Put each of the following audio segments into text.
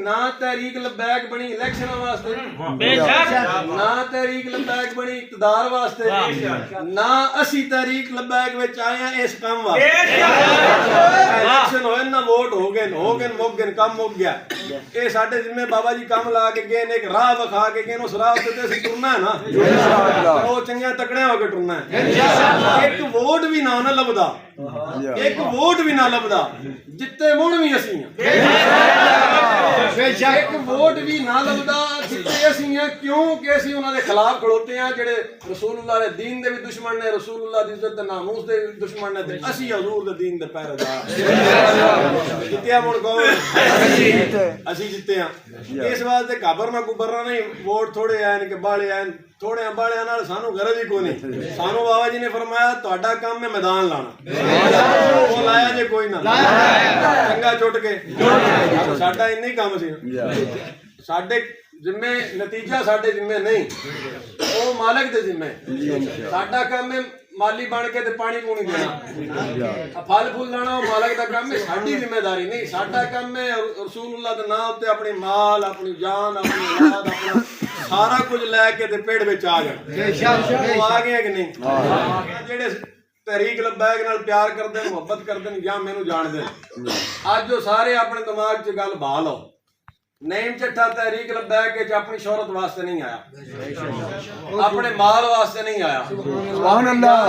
ना तहरीक लबैक बनी इलेक्शन वास्ते, ना तहरीक लबैक बनी इकतदार वास्ते, ना असी तहरीक लबैक विच आए हैं इस काम वास्ते। इलेक्शन होए ना वोट हो गए मुक गए काम मुक गया। ये साडे जिम्मे बाबा जी काम ला के गए ने, एक राह विखा के गए, उस राह ते असीं टुरना है ना, वो चंगे तकड़े होके टुरना है। एक वोट भी ना लभदा, एक वोट भी ना लभदा, जिते मुण भी असीं एक वोट भी ना लभदा जिते असीं हैं। क्यों कि असीं उन्हां दे खिलाफ खड़ोते हैं जेड़े रसूलुल्लाह दे दीन दे भी दुश्मन ने, रसूलुल्लाह दी इज्जत ते नामूस दे दुश्मन ने, ते असीं हजूर दे दीन दे पहरेदार। जित्तिया मुण कौन? असीं जित्ते हैं। इस वास्ते घबरना कुबरना नहीं। वोट थोड़े आए कि बाले आए, थोड़े बाले नाल सानू गरज ही कोई नहीं। सानू बाबा जी ने फरमाया तुहाडा काम है मैदान लाना, वो लाया जे कोई ना चंगा चुट के साडा इन्ना ही काम सी। साडे जिम्मे नतीजा साडे जिम्मे नहीं, वो मालिक दे जिम्मे। साडा काम है माली बन के ते पानी पूनी देना, फल फूल लाना, वो मालिक दा काम है, साडी जिम्मेदारी नहीं। साडा काम है रसूलुल्लाह दे नाम ते अपनी माल, अपनी जान, अपनी औलाद, अपना सारा कुछ लैके ते पेड़ विच आ जाओ। आ गए कि नहीं? जेड़े तहरीक लबैक नाल प्यार करदे, मुहब्बत करदे या मैनू जाणदे, अज जो सारे अपने दिमाग च गल बहा लो। नईम चट्ठा तहरीक लबैक अपनी शोहरत वास्ते नहीं आया, अपने माल वास्ते नहीं आया,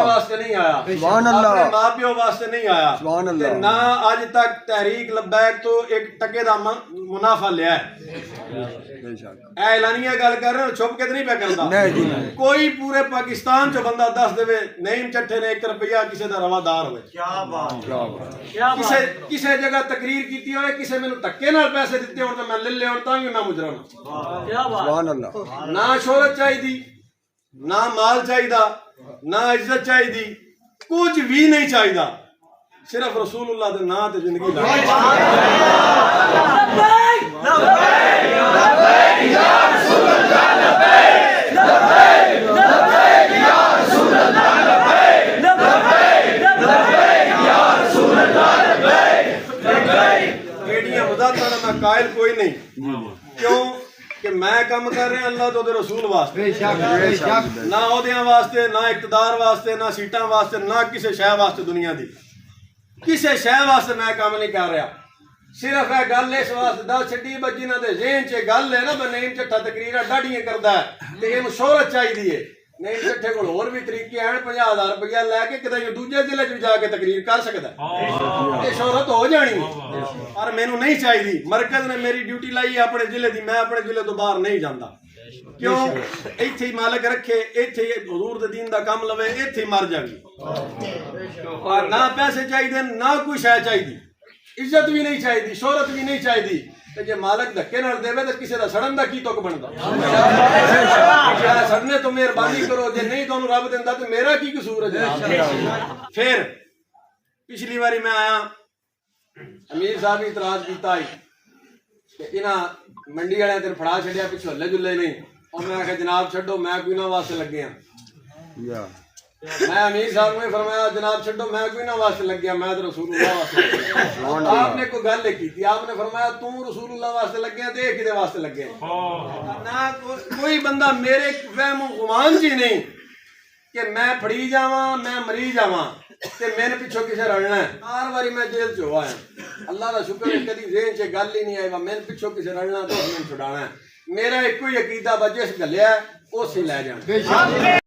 वास्ते नहीं आया, अपने मां प्यो वास्ते नहीं आया, ना अज तक तहरीक लबैक तो एक टके का मुनाफा लिया है। ऐलानिया गल कर रहे, छुप के तो नहीं पे करता कोई। पूरे पाकिस्तान चो बंदा दस देवे नईम चट्ठे ने 1 रुपया किसी का रवादार हो, किसी जगह तकरीर की हो, किसी मैनू धक्के नाल पैसे दिते हो तो मैं ले ले तां भी मैं मुजरम। ना शोहरत चाहिए, ना माल चाहिए, ना इज्जत चाहिए, कुछ भी नहीं चाहिए, सिर्फ रसूलुल्लाह दे नाम ते जिंदगी मैं कायल कोई नहीं। क्यों कि मैं काम कर रहा अल्लाह तो रसूल वास्ते, ना ओहदियां वास्ते, ना इकतदार वास्ते, ना सीटां वास्ते, ना किसी शह वास्ते, दुनिया दी किसी शह वास्ते मैं काम नहीं कर रहा। सिर्फ है गल इस वास्ते दस छड्डी बजी ना ज़हन च गल है ना, नईम चट्ठा तकरीर डाढ़ियां करदा है ते इहनूं शोहरत चाहिए है। नईम चट्ठे कोल होर भी तरीके हैं, 50,000 रुपया लैके किते दूजे जिले च जाके तकरीर कर सकदा है, शोहरत हो जानी है। पर मैनू नहीं चाहिए। मरकज ने मेरी ड्यूटी लाई अपने जिले की, मैं अपने जिले तो बाहर नहीं जाता। क्यों? इत्थे ही मालिक रखे, इत्थे हुजूर दे दीन दा काम लवे, इत्थे ही मर जावी। और ना पैसे चाहिए, ना कोई शय चाहिए, इज्जत भी नहीं चाहिए, शोहरत भी नहीं चाहिए। जे मालिक धक्के नाल देवे तो किसी का सड़न का की तुक बनता? सड़ने तो मेहरबानी करो, जे नहीं तो रब दिंदा तो मेरा की कसूर है? फिर पिछली बारी मैं आया, अमीर साहब ने इतराज किया कि इन्हां मंडी वाले तेन फड़ा छड़िया, पिछू हल्ले जुल्ले नहीं। और मैं आख्या जनाब छड्डो, मैं कोई ना वास्ते लगे हाँ। मैं अमीर साहब ने फरमाया जनाब छड्डो, मैं कोई ना वास्ते लग गया, मैं तो रसूलुल्लाह वास्ते। आपने कोई गल की थी, आपने फरमाया तू रसूलुल्लाह वास्ते लग गया, ते किदे वास्ते लग गया? ना कोई बंदा मेरे वहम गुमान जी नहीं कि मैं फड़ी जावा, मैं मरी जावा ते मैंने पिछो किसे रलना है। हर बारी मैं जेल च हो आया, अल्लाह का शुक्र है कभी ज़हन च गल ही नहीं आई मैंने पिछो किसे रलना तो मैंने छुड़ाना है। मेरा एक ही अकीदा बा जिस गलिया उस ही लै जाना।